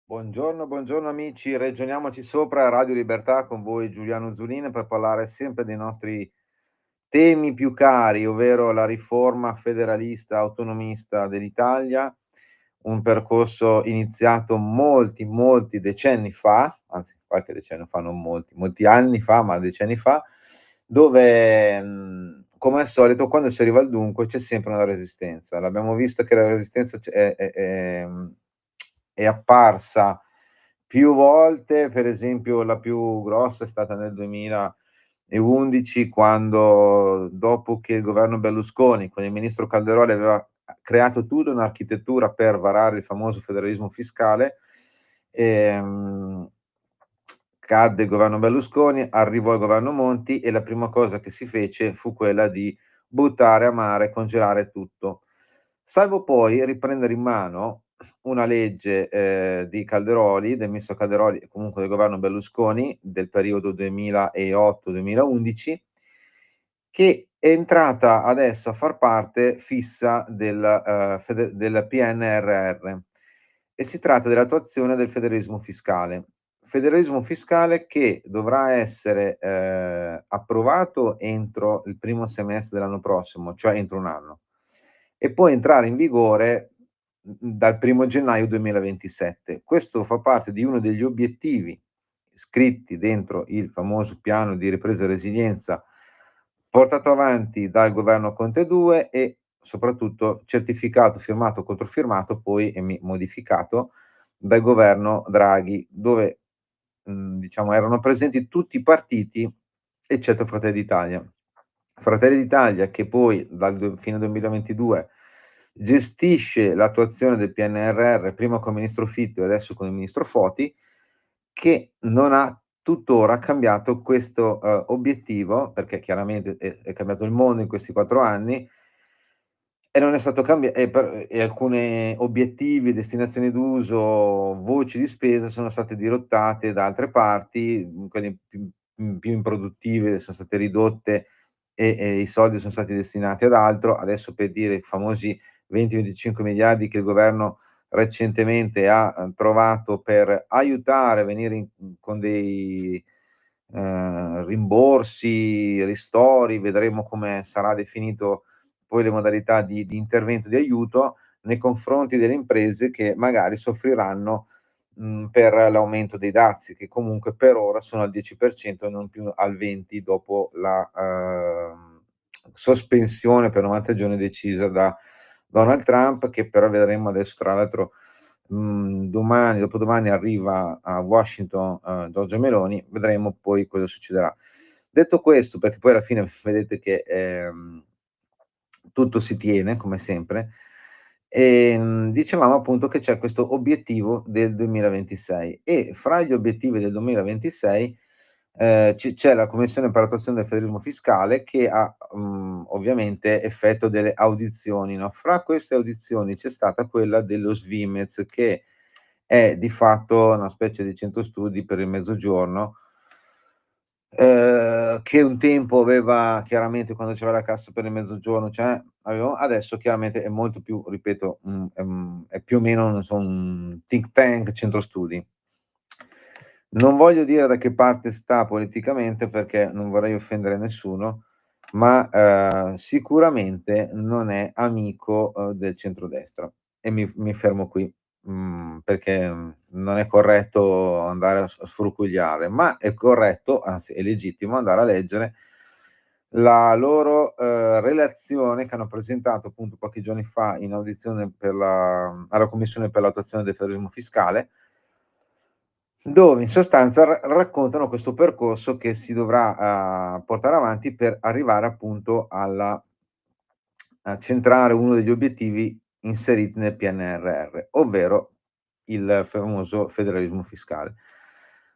Buongiorno, buongiorno amici, ragioniamoci sopra, Radio Libertà con voi Giuliano Zulin per parlare sempre dei nostri temi più cari, ovvero la riforma federalista autonomista dell'Italia, un percorso iniziato molti decenni fa, anzi qualche decennio fa, non molti, molti anni fa, ma decenni fa, dove, come al solito quando si arriva al dunque c'è sempre una resistenza. L'abbiamo visto che la resistenza è apparsa più volte, per esempio la più grossa è stata nel 2011 quando, dopo che il governo Berlusconi con il ministro Calderoli aveva creato tutta un'architettura per varare il famoso federalismo fiscale, ehm, cadde il governo Berlusconi, arrivò il governo Monti e la prima cosa che si fece fu quella di buttare a mare, congelare tutto. Salvo poi riprendere in mano una legge, di Calderoli, del ministro Calderoli e comunque del governo Berlusconi, del periodo 2008-2011, che è entrata adesso a far parte fissa del PNRR e si tratta dell'attuazione del federalismo fiscale. Federalismo fiscale che dovrà essere, approvato entro il primo semestre dell'anno prossimo, cioè entro 1 anno, e poi entrare in vigore, dal 1° gennaio 2027. Questo fa parte di uno degli obiettivi scritti dentro il famoso piano di ripresa e resilienza portato avanti dal governo Conte 2 e soprattutto certificato, firmato, controfirmato poi e modificato dal governo Draghi, dove, diciamo erano presenti tutti i partiti eccetto Fratelli d'Italia. Fratelli d'Italia che poi fine 2022 gestisce l'attuazione del PNRR, prima col ministro Fitto e adesso con il ministro Foti, che non ha tuttora cambiato questo, obiettivo, perché chiaramente è cambiato il mondo in questi 4 anni e non è stato e alcune obiettivi, destinazioni d'uso, voci di spesa sono state dirottate da altre parti, quelle più improduttive sono state ridotte e i soldi sono stati destinati ad altro. Adesso per dire i famosi 20, 25 miliardi che il governo recentemente ha, trovato per aiutare a venire con dei, rimborsi, ristori, vedremo come sarà definito poi le modalità di intervento, di aiuto nei confronti delle imprese che magari soffriranno, per l'aumento dei dazi, che comunque per ora sono al 10% e non più al 20 dopo la, sospensione per 90 giorni decisa da Donald Trump, che però vedremo adesso tra l'altro, domani, dopodomani arriva a Washington, Giorgia Meloni, vedremo poi cosa succederà. Detto questo, perché poi alla fine vedete che, tutto si tiene come sempre, dicevamo appunto che c'è questo obiettivo del 2026 e fra gli obiettivi del 2026, c'è la Commissione per l'attuazione del federalismo fiscale che ha, ovviamente effetto delle audizioni, no, fra queste audizioni c'è stata quella dello Svimez, che è di fatto una specie di centro studi per il Mezzogiorno, che un tempo aveva chiaramente quando c'era la Cassa per il Mezzogiorno, cioè adesso chiaramente è molto più, ripeto, è più o meno, non so, un think tank, centro studi. Non voglio dire da che parte sta politicamente perché non vorrei offendere nessuno, ma, sicuramente non è amico, del centrodestra e mi fermo qui, perché, non è corretto andare a sfrucugliare, ma è corretto, anzi è legittimo andare a leggere la loro, relazione che hanno presentato appunto pochi giorni fa in audizione alla Commissione per l'attuazione del federalismo fiscale, dove in sostanza raccontano questo percorso che si dovrà, portare avanti per arrivare appunto a centrare uno degli obiettivi inseriti nel PNRR, ovvero il famoso federalismo fiscale.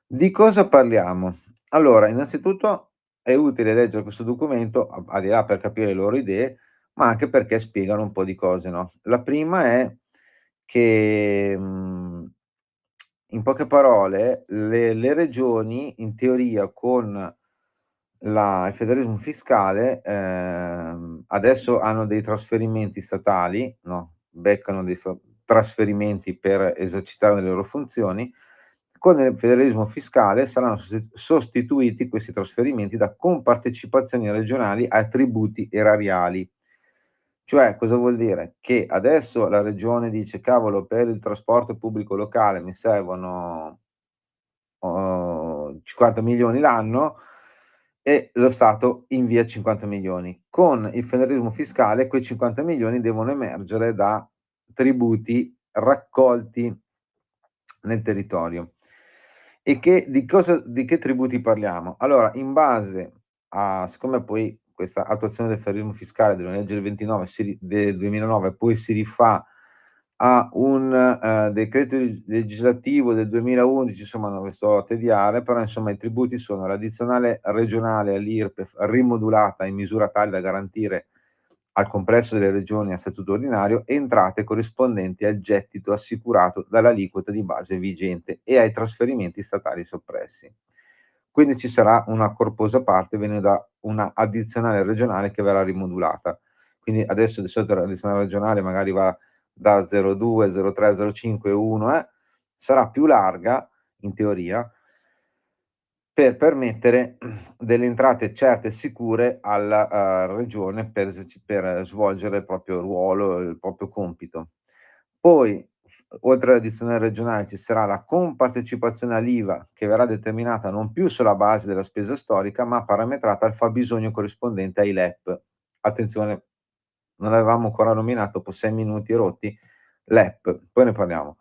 Di cosa parliamo? Allora, innanzitutto è utile leggere questo documento, al di là per capire le loro idee, ma anche perché spiegano un po' di cose, no. La prima è che, in poche parole, le regioni in teoria con il federalismo fiscale, adesso hanno dei trasferimenti statali, no, beccano dei trasferimenti per esercitare le loro funzioni. Con il federalismo fiscale saranno sostituiti questi trasferimenti da compartecipazioni regionali a tributi erariali. Cioè, cosa vuol dire? Che adesso la regione dice: "Cavolo, per il trasporto pubblico locale mi servono 50.000.000 l'anno", e lo Stato invia 50.000.000. Con il federalismo fiscale quei 50.000.000 devono emergere da tributi raccolti nel territorio. E di che tributi parliamo? Allora, in base a siccome poi questa attuazione del federalismo fiscale della legge del 29 del 2009 poi si rifà a un, decreto legislativo del 2011, insomma non vi sto a tediare, però insomma i tributi sono l'addizionale regionale all'IRPEF rimodulata in misura tale da garantire al complesso delle regioni a statuto ordinario entrate corrispondenti al gettito assicurato dall'aliquota di base vigente e ai trasferimenti statali soppressi. Quindi ci sarà una corposa parte viene da una addizionale regionale che verrà rimodulata. Quindi adesso di solito l'addizionale regionale magari va da 0,2, 0,3, 0,5, 1, sarà più larga in teoria per permettere delle entrate certe e sicure alla, regione per svolgere il proprio ruolo, il proprio compito. Poi, oltre all'addizionale regionale, ci sarà la compartecipazione all'IVA che verrà determinata non più sulla base della spesa storica, ma parametrata al fabbisogno corrispondente ai LEP. Attenzione, non l'avevamo ancora nominato, dopo 6 minuti rotti, LEP, poi ne parliamo.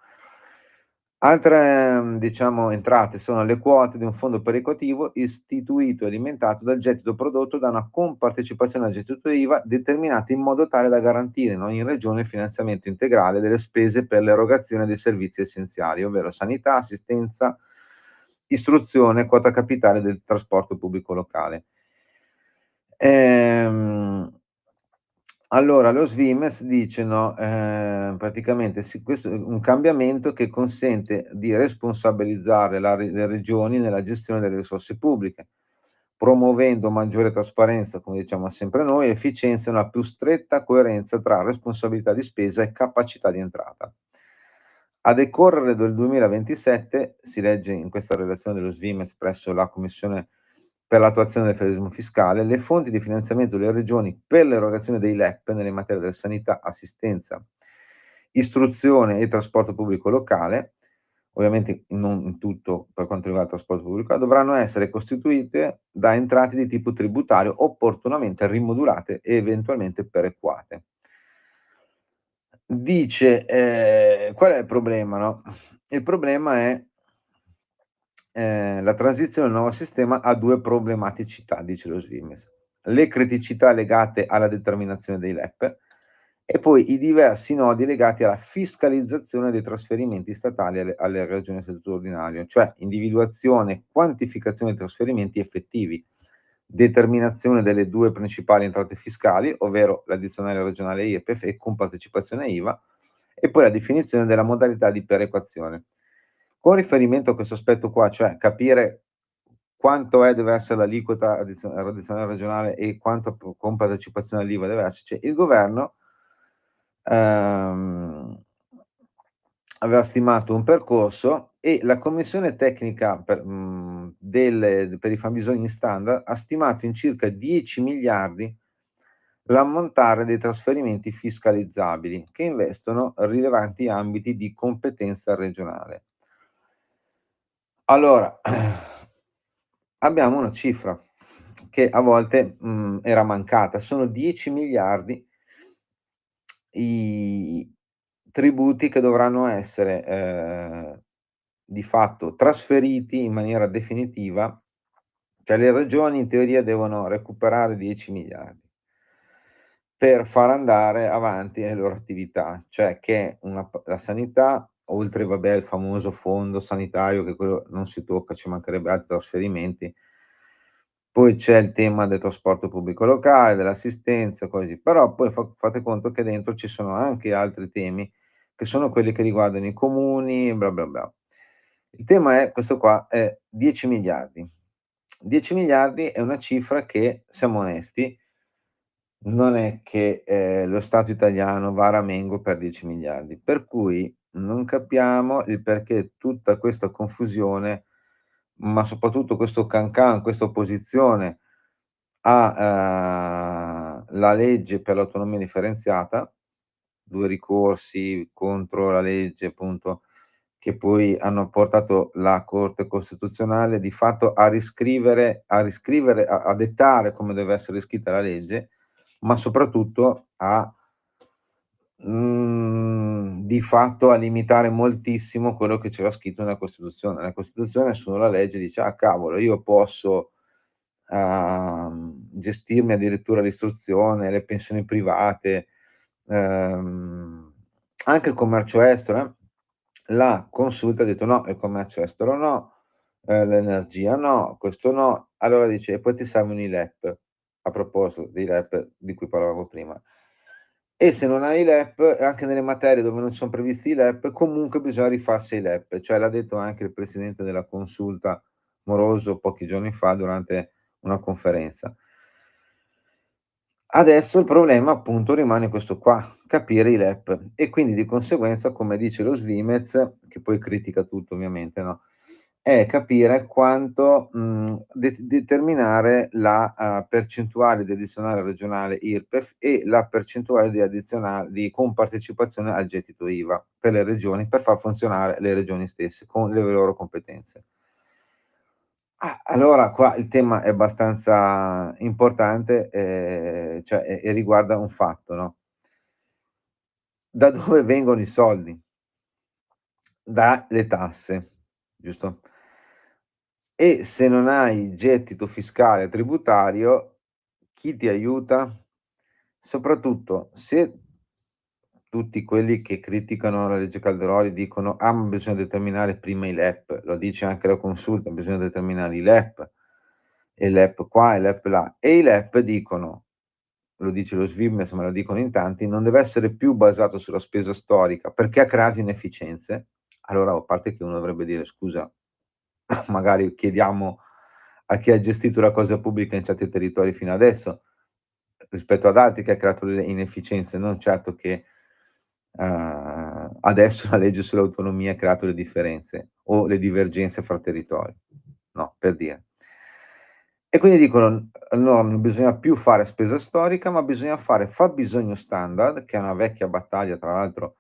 Altre, diciamo, entrate sono le quote di un fondo perequativo istituito e alimentato dal gettito prodotto da una compartecipazione al gettito IVA determinata in modo tale da garantire in ogni regione il finanziamento integrale delle spese per l'erogazione dei servizi essenziali, ovvero sanità, assistenza, istruzione, quota capitale del trasporto pubblico locale. Ehm allora, lo SVIMEZ dice, no, praticamente questo è un cambiamento che consente di responsabilizzare le regioni nella gestione delle risorse pubbliche, promuovendo maggiore trasparenza, come diciamo sempre noi, efficienza e una più stretta coerenza tra responsabilità di spesa e capacità di entrata. A decorrere del 2027, si legge in questa relazione dello SVIMEZ presso la Commissione per l'attuazione del federalismo fiscale, le fonti di finanziamento delle regioni per l'erogazione dei LEP nelle materie della sanità, assistenza, istruzione e trasporto pubblico locale, ovviamente non in tutto per quanto riguarda il trasporto pubblico, dovranno essere costituite da entrate di tipo tributario opportunamente rimodulate e eventualmente perequate. Dice, qual è il problema, no, il problema è, la transizione al nuovo sistema ha 2 problematicità, dice lo SVIMEZ: le criticità legate alla determinazione dei LEP e poi i diversi nodi legati alla fiscalizzazione dei trasferimenti statali alle regioni a statuto ordinario, cioè individuazione e quantificazione dei trasferimenti effettivi, determinazione delle 2 principali entrate fiscali, ovvero l'addizionale regionale IRPEF e compartecipazione IVA, e poi la definizione della modalità di perequazione. Con riferimento a questo aspetto qua, cioè capire quanto deve essere l'aliquota addizionale regionale e quanto compartecipazione all'IVA deve esserci, il governo ehm, aveva stimato un percorso e la commissione tecnica per i fabbisogni standard ha stimato in circa 10 miliardi l'ammontare dei trasferimenti fiscalizzabili che investono rilevanti ambiti di competenza regionale. Allora, abbiamo una cifra che a volte, era mancata. Sono 10 miliardi i tributi che dovranno essere, di fatto trasferiti in maniera definitiva, cioè le regioni in teoria devono recuperare 10 miliardi per far andare avanti le loro attività, cioè che la sanità, oltre vabbè al famoso fondo sanitario che quello non si tocca, ci mancherebbe altri trasferimenti, poi c'è il tema del trasporto pubblico locale, dell'assistenza, così. Però poi fate conto che dentro ci sono anche altri temi, che sono quelli che riguardano i comuni, bla bla bla. Il tema è questo qua, è 10 miliardi. 10 miliardi è una cifra che, siamo onesti, non è che, lo Stato italiano va a ramengo per 10 miliardi, per cui non capiamo il perché tutta questa confusione, ma soprattutto questo cancan, questa opposizione a, la legge per l'autonomia differenziata, 2 ricorsi contro la legge appunto, che poi hanno portato la Corte Costituzionale di fatto a riscrivere, a dettare come deve essere scritta la legge, ma soprattutto di fatto a limitare moltissimo quello che c'era scritto nella Costituzione. Nella Costituzione solo la legge dice: "Ah cavolo, io posso, gestirmi addirittura l'istruzione, le pensioni private, ehm, anche il commercio estero", la consulta ha detto: "No, il commercio estero no, l'energia no, questo no". Allora dice: "E poi ti servono i LEP", a proposito dei LEP di cui parlavamo prima. E se non hai i LEP, anche nelle materie dove non son previsti i LEP, comunque bisogna rifarsi ai LEP. Cioè l'ha detto anche il presidente della Consulta Moroso pochi giorni fa durante una conferenza. Adesso il problema appunto rimane questo qua, capire i LEP e quindi di conseguenza, come dice lo Svimez, che poi critica tutto ovviamente, no, è capire quanto, determinare la, percentuale di addizionale regionale IRPEF e la percentuale di di compartecipazione al gettito IVA per le regioni, per far funzionare le regioni stesse con le loro competenze. Allora qua il tema è abbastanza importante, cioè e riguarda un fatto, no, da dove vengono i soldi? Dalle tasse, giusto? E se non hai gettito fiscale tributario, chi ti aiuta? Soprattutto se tutti quelli che criticano la legge Calderoli dicono: "Ah, ma bisogna determinare prima i LEP", lo dice anche la Consulta, bisogna determinare i LEP, e il LEP qua e il LEP là. E i LEP dicono, lo dice lo SVIMEZ, ma lo dicono in tanti, non deve essere più basato sulla spesa storica, perché ha creato inefficienze. Allora, a parte che uno dovrebbe dire: "Scusa, magari chiediamo a chi ha gestito la cosa pubblica in certi territori fino adesso, rispetto ad altri che ha creato delle inefficienze, non certo che, adesso la legge sull'autonomia ha creato le differenze o le divergenze fra territori." No, per dire. E quindi dicono: No, non bisogna più fare spesa storica, ma bisogna fare fabbisogno standard", che è una vecchia battaglia tra l'altro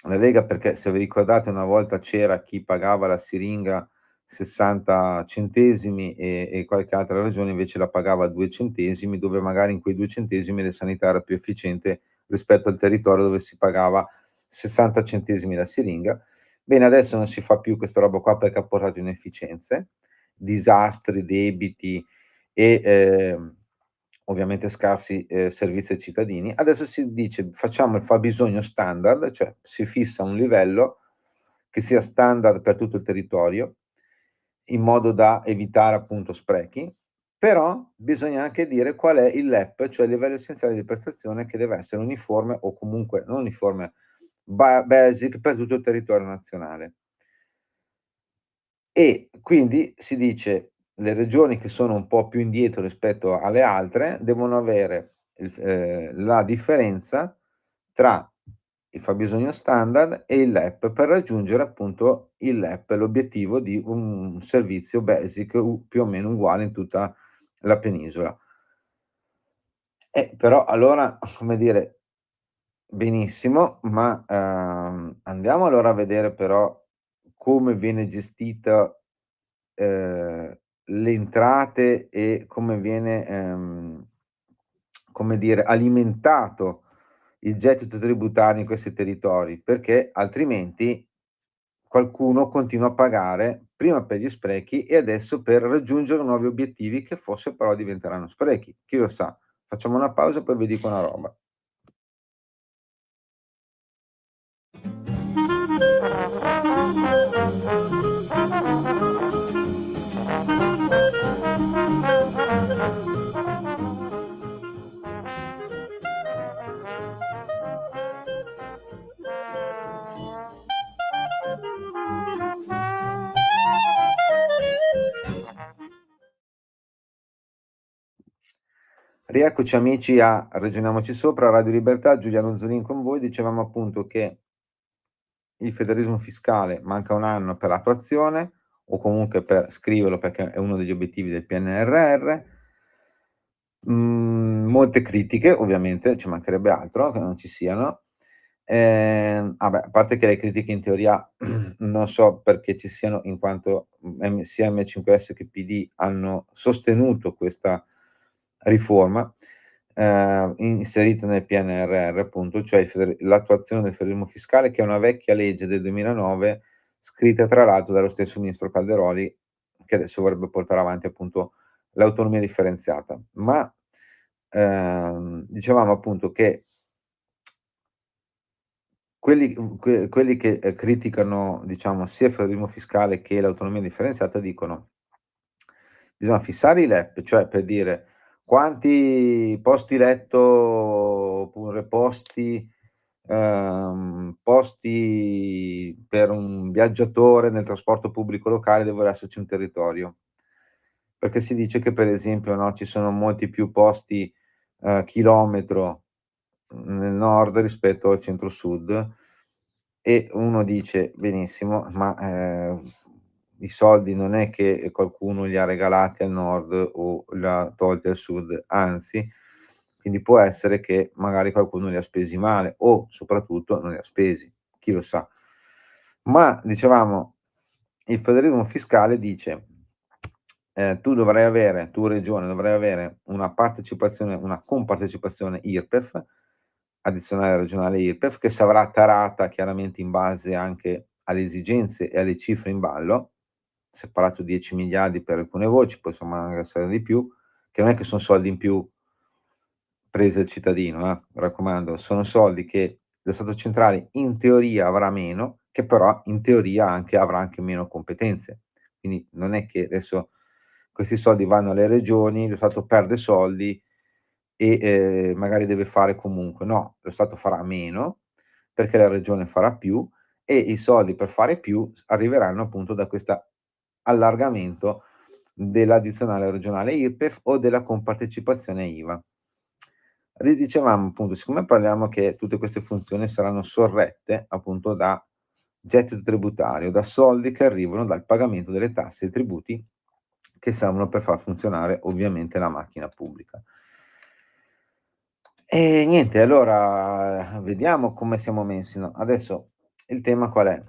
la Lega, perché se vi ricordate una volta c'era chi pagava la siringa 60 centesimi e qualche altra regione invece la pagava a 2 centesimi, dove magari in quei 2 centesimi la sanità era più efficiente rispetto al territorio dove si pagava 60 centesimi la siringa. Bene, adesso non si fa più questa roba qua perché ha portato inefficienze, disastri, debiti e, ovviamente scarsi, servizi ai cittadini. Adesso si dice: "Facciamo il fabbisogno standard", cioè si fissa un livello che sia standard per tutto il territorio, in modo da evitare appunto sprechi, però bisogna anche dire qual è il LEP, cioè il livello essenziale di prestazione che deve essere uniforme o comunque non uniforme, basic per tutto il territorio nazionale. E quindi si dice: le regioni che sono un po' più indietro rispetto alle altre devono avere la differenza tra il fabbisogno standard e il LEP per raggiungere appunto il LEP, l'obiettivo di un servizio basic più o meno uguale in tutta la penisola. Però allora, come dire, benissimo, ma, andiamo allora a vedere però come viene gestita, le entrate e come viene, come dire, alimentato il gettito tributario in questi territori, perché altrimenti qualcuno continua a pagare prima per gli sprechi e adesso per raggiungere nuovi obiettivi che forse però diventeranno sprechi. Chi lo sa? Facciamo una pausa e poi vi dico una roba. Rieccoci amici a Ragioniamoci Sopra, Radio Libertà, Giuliano Zolin con voi. Dicevamo appunto che il federalismo fiscale manca 1 anno per l'attuazione, o comunque per scriverlo perché è uno degli obiettivi del PNRR. Molte critiche ovviamente, ci mancherebbe altro che non ci siano. Vabbè, a parte che le critiche in teoria non so perché ci siano, in quanto, sia M5S che PD hanno sostenuto questa riforma, inserita nel PNRR appunto, cioè l'attuazione del federalismo fiscale, che è una vecchia legge del 2009, scritta tra l'altro dallo stesso ministro Calderoli, che adesso vorrebbe portare avanti appunto l'autonomia differenziata. Ma, dicevamo appunto che quelli che, criticano, diciamo, sia il federalismo fiscale che l'autonomia differenziata dicono: "Bisogna fissare i LEP", cioè per dire quanti posti letto oppure posti per un viaggiatore nel trasporto pubblico locale deve esserci un territorio. Perché si dice che per esempio, no, ci sono molti più posti, chilometro, nel nord rispetto al centro-sud, e uno dice: "Benissimo, ma, i soldi non è che qualcuno li ha regalati al nord o li ha tolti al sud, anzi, quindi può essere che magari qualcuno li ha spesi male o soprattutto non li ha spesi, chi lo sa." Ma dicevamo, il federalismo fiscale dice, tu regione dovrai avere una compartecipazione IRPEF, addizionale regionale IRPEF, che sarà tarata chiaramente in base anche alle esigenze e alle cifre in ballo. Si è parlato 10 miliardi per alcune voci, poi insomma anche essere di più, che non è che son soldi in più presi al cittadino, mi raccomando, sono soldi che lo Stato centrale in teoria avrà meno, che però in teoria avrà anche meno competenze. Quindi non è che adesso questi soldi vanno alle regioni, lo Stato perde soldi e, magari deve fare comunque. No, lo Stato farà meno, perché la regione farà più, e i soldi per fare più arriveranno appunto da questa allargamento dell'addizionale regionale IRPEF o della compartecipazione IVA. Ridicevamo appunto, siccome parliamo che tutte queste funzioni saranno sorrette appunto da gettito tributario, da soldi che arrivano dal pagamento delle tasse e tributi che servono per far funzionare ovviamente la macchina pubblica. E niente, allora vediamo come siamo messi, no, adesso il tema qual è?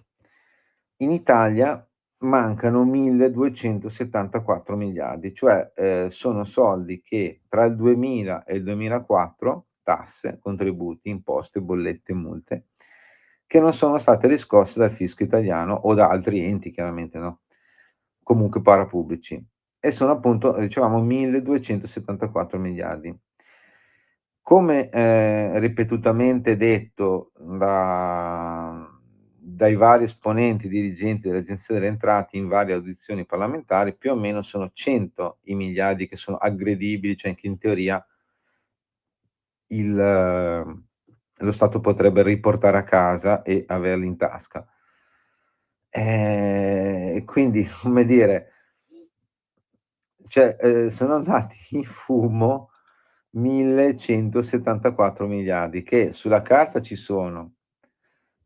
In Italia mancano 1.274 miliardi, cioè, sono soldi che tra il 2000 e il 2004, tasse, contributi, imposte, bollette, multe, che non sono state riscosse dal fisco italiano o da altri enti chiaramente, no, comunque parapubblici, e sono appunto, dicevamo, 1.274 miliardi. Come, ripetutamente detto dai vari esponenti dirigenti dell'Agenzia delle Entrate in varie audizioni parlamentari, più o meno sono 100 i miliardi che sono aggredibili, cioè che in teoria il lo Stato potrebbe riportare a casa e averli in tasca. E quindi, come dire, cioè, sono andati in fumo 1.174 miliardi che sulla carta ci sono,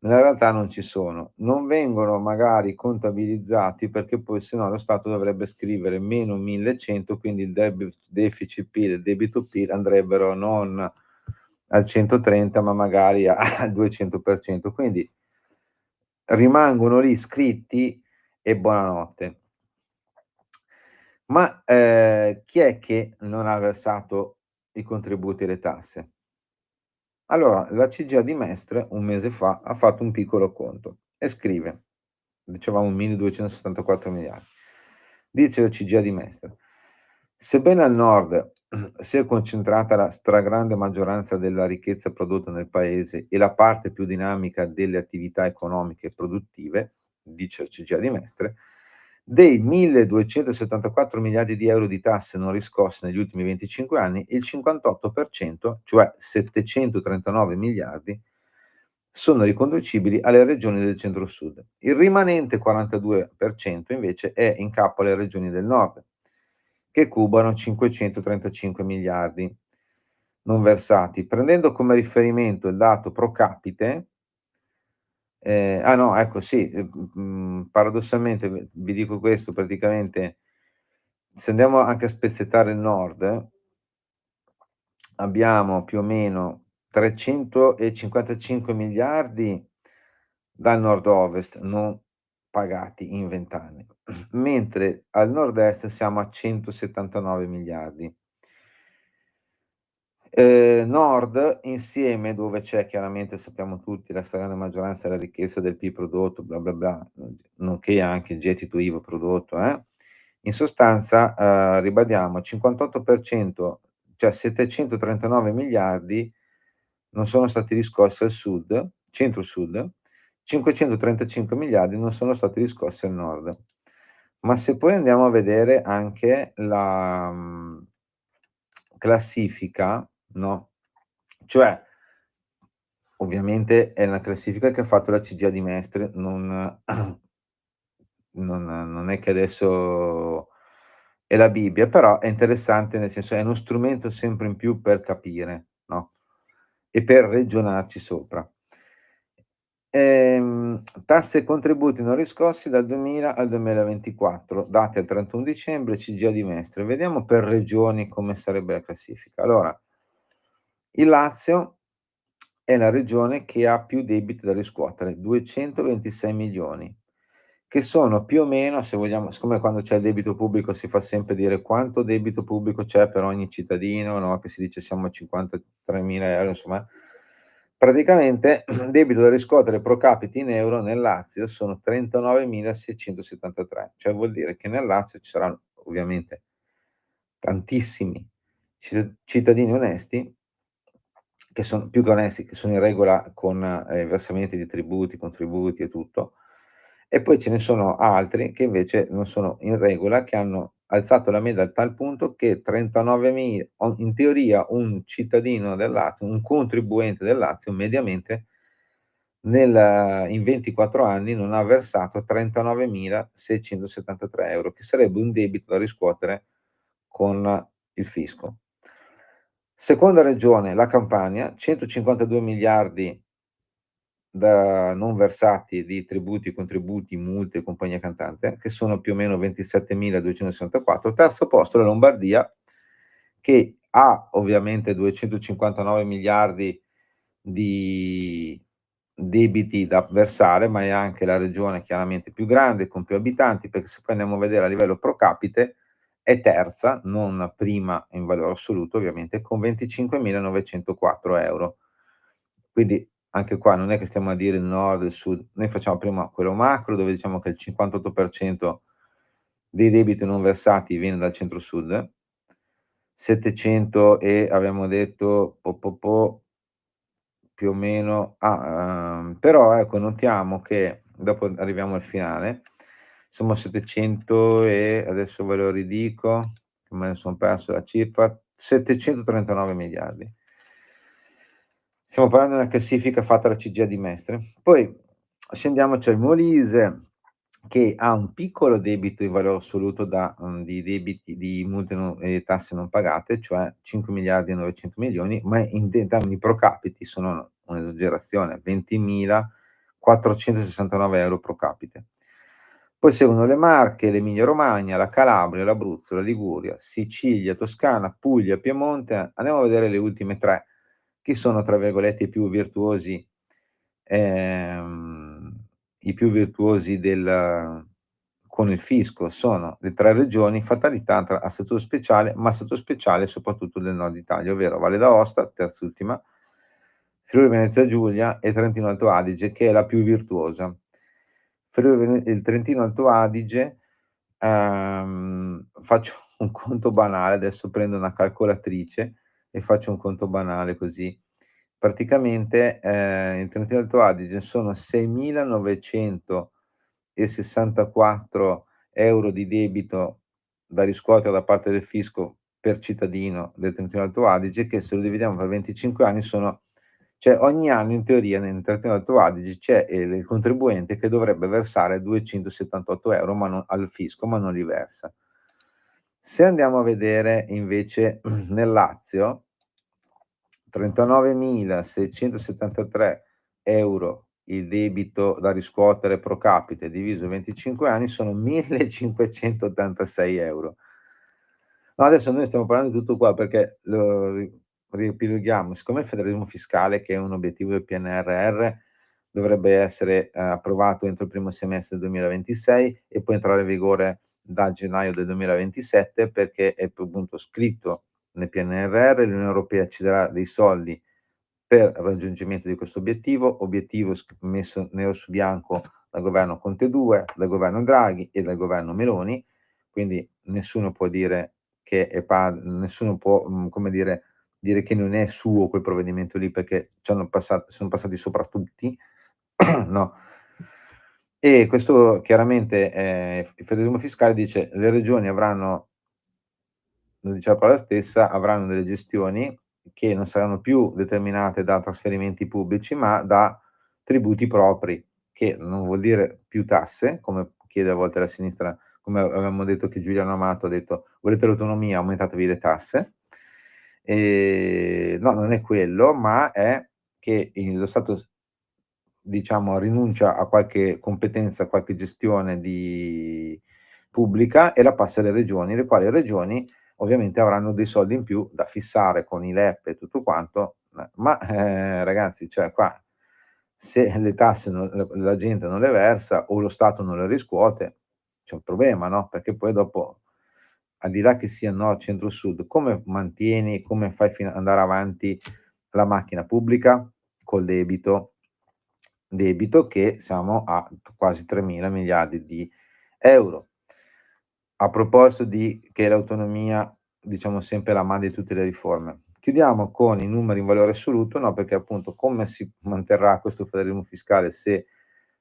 nella realtà non ci sono. Non vengono magari contabilizzati perché poi se no lo Stato dovrebbe scrivere meno 1.100, quindi il deficit PIL e il debito PIL andrebbero non al 130 ma magari al 200%. Quindi rimangono lì scritti e buonanotte. Ma, chi è che non ha versato i contributi e le tasse? Allora, la CGIA di Mestre un mese fa ha fatto un piccolo conto e scrive, dicevamo 1.274 miliardi. Dice la CGIA di Mestre: "Sebbene al nord sia concentrata la stragrande maggioranza della ricchezza prodotta nel paese e la parte più dinamica delle attività economiche e produttive", dice la CGIA di Mestre, "dei 1.274 miliardi di euro di tasse non riscosse negli ultimi 25 anni, il 58%, cioè 739 miliardi, sono riconducibili alle regioni del centro-sud. Il rimanente 42% invece è in capo alle regioni del nord, che cubano 535 miliardi. non versati. Prendendo come riferimento il dato pro capite, ah no, ecco sì, paradossalmente vi dico questo, praticamente se andiamo anche a spezzettare il nord, abbiamo più o meno 355 miliardi dal nord-ovest non pagati in 20 anni, mentre al nord-est siamo a 179 miliardi. Nord insieme, dove c'è chiaramente, sappiamo tutti, la stragrande maggioranza della ricchezza del PIL prodotto, bla bla bla, nonché anche il gettito IVA prodotto, in sostanza, ribadiamo 58%, cioè 739 miliardi non sono stati riscossi al sud, centro-sud, 535 miliardi non sono stati riscossi al nord. Ma se poi andiamo a vedere anche la, classifica, no, cioè ovviamente è una classifica che ha fatto la CGIA di Mestre, non è che adesso è la Bibbia, però è interessante, nel senso è uno strumento sempre in più per capire, no, e per ragionarci sopra. Tasse e contributi non riscossi dal 2000 al 2024, dati al 31 dicembre, CGIA di Mestre. Vediamo per regioni come sarebbe la classifica. Allora, il Lazio è la regione che ha più debiti da riscuotere, 226 milioni, che sono più o meno, se vogliamo, siccome quando c'è il debito pubblico si fa sempre dire quanto debito pubblico c'è per ogni cittadino, no? Che si dice siamo a 53 mila euro, insomma, praticamente il debito da riscuotere pro capite in euro nel Lazio sono 39.673, cioè vuol dire che nel Lazio ci saranno ovviamente tantissimi cittadini onesti, che son più che onesti, che sono in regola con, versamenti di tributi, contributi e tutto, e poi ce ne sono altri che invece non sono in regola, che hanno alzato la media a tal punto che 39.000 o in teoria un cittadino del Lazio, un contribuente del Lazio mediamente in 24 anni non ha versato 39.673 €, che sarebbe un debito da riscuotere con il fisco. Seconda regione, la Campania, 152 miliardi da non versati di tributi, contributi, multe e compagnia cantante, che sono più o meno 27.264. Terzo posto la Lombardia, che ha ovviamente 259 miliardi di debiti da versare, ma è anche la regione chiaramente più grande, con più abitanti, perché se poi andiamo a vedere a livello pro capite è terza, non prima in valore assoluto ovviamente, con 25.904 €. Quindi anche qua non è che stiamo a dire il nord, il sud, noi facciamo prima quello macro, dove diciamo che il 58% dei debiti non versati viene dal centro-sud, 700 e abbiamo detto più o meno però ecco notiamo che dopo arriviamo al finale, sommo 700 e adesso ve lo ridico, che me ne son perso la cifra, 739 miliardi. Stiamo parlando di una classifica fatta dalla CGIA di Mestre. Poi scendiamo, c'è il Molise che ha un piccolo debito in valore assoluto di debiti di multe e tasse non pagate, cioè 5.900.000.000, ma in termini pro capite sono un'esagerazione, 20.469 € pro capite. Poi seguono le Marche, l'Emilia Romagna, la Calabria, l'Abruzzo, la Liguria, Sicilia, Toscana, Puglia, Piemonte. Andiamo a vedere le ultime 3. Chi sono, tra virgolette, ehm, i più virtuosi con il fisco? Sono le 3 regioni, fatalità a statuto speciale, ma a statuto speciale soprattutto del nord Italia, ovvero Valle d'Aosta, terzultima, Friuli Venezia Giulia e Trentino Alto Adige, che è la più virtuosa. Il Trentino Alto Adige, faccio un conto banale, adesso prendo una calcolatrice e faccio un conto banale così. Praticamente, il Trentino Alto Adige sono 6.964 € di debito da riscuotere da parte del fisco per cittadino del Trentino Alto Adige, che se lo dividiamo per 25 anni sono, cioè ogni anno in teoria nel Trentino Alto Adige c'è, il contribuente che dovrebbe versare 278 € ma non al fisco, ma non li versa. Se andiamo a vedere invece nel Lazio, 39.673 € il debito da riscuotere pro capite diviso 25 anni sono 1.586 €. No, adesso noi stiamo parlando di tutto qua perché lo riepiloghiamo. Siccome il federalismo fiscale, che è un obiettivo del PNRR, dovrebbe essere, approvato entro il primo semestre del 2026 e poi entrare in vigore da gennaio del 2027 perché è appunto scritto nel PNRR, l'Unione Europea ci darà dei soldi per il raggiungimento di questo obiettivo, obiettivo messo nero su bianco dal governo Conte 2, dal governo Draghi e dal governo Meloni, quindi nessuno può dire che è nessuno può, come dire che non è suo quel provvedimento lì perché sono passati sopra tutti, no. E questo chiaramente, il federalismo fiscale dice: le regioni avranno, lo dice la parola stessa, avranno delle gestioni che non saranno più determinate da trasferimenti pubblici, ma da tributi propri, che non vuol dire più tasse, come chiede a volte la sinistra, come avevamo detto che Giuliano Amato ha detto: "Volete l'autonomia, aumentatevi le tasse". No, non è quello, ma è che lo Stato diciamo rinuncia a qualche competenza, a qualche gestione di pubblica e la passa alle regioni, le quali regioni ovviamente avranno dei soldi in più da fissare con i LEP e tutto quanto, ma, ragazzi, cioè qua se le tasse la gente non le versa o lo Stato non le riscuote, c'è un problema, no, perché poi dopo, al di là che sia nord, centro, sud, come mantieni, come fai andare avanti la macchina pubblica? Col debito che siamo a quasi 3.000 miliardi di euro. A proposito di che l'autonomia, diciamo sempre la madre di tutte le riforme. Chiudiamo con i numeri in valore assoluto, no, perché appunto come si manterrà questo federalismo fiscale se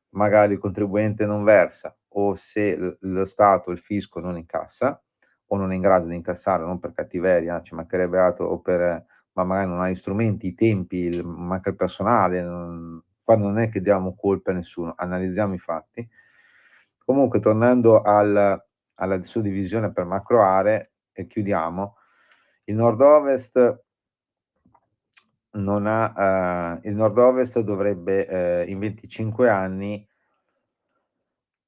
magari il contribuente non versa o se lo Stato, il fisco non incassa o non è in grado di incassare, non per cattiveria, ci mancherebbe altro, o per ma magari non ha gli strumenti, i tempi, manca il personale, qua non è che diamo colpe a nessuno, analizziamo i fatti. Comunque tornando alla suddivisione per macro aree e chiudiamo, il nord-ovest il nord-ovest dovrebbe, in 25 anni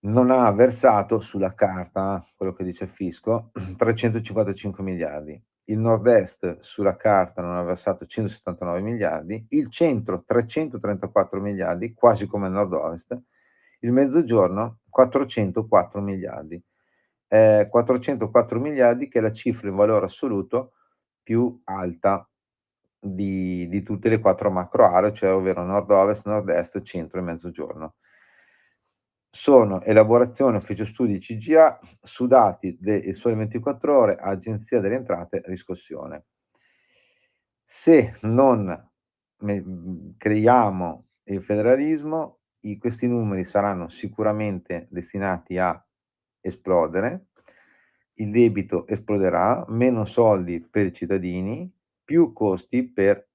non ha versato sulla carta, quello che dice il fisco, 355 miliardi. Il nord-est sulla carta non ha versato 179 miliardi, il centro 334 miliardi, quasi come il nord-ovest, il mezzogiorno 404 miliardi. 404 miliardi che è la cifra in valore assoluto più alta di tutte le 4 macro aree, cioè ovvero nord-ovest, nord-est, centro e mezzogiorno. Sono elaborazione ufficio studi CGA su dati de Il Sole 24 Ore, Agenzia delle Entrate, riscossione. Se non creiamo il federalismo, questi numeri saranno sicuramente destinati a esplodere, il debito esploderà, meno soldi per i cittadini, più costi per,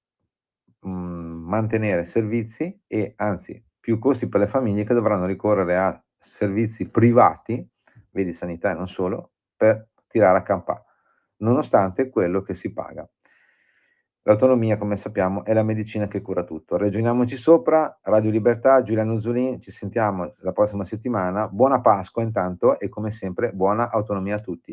mantenere servizi e anzi più costi per le famiglie che dovranno ricorrere a servizi privati, vedi sanità e non solo, per tirare a campà, nonostante quello che si paga. L'autonomia, come sappiamo, è la medicina che cura tutto. Ragioniamoci sopra, Radio Libertà, Giuliano Zulin, ci sentiamo la prossima settimana. Buona Pasqua intanto e come sempre buona autonomia a tutti.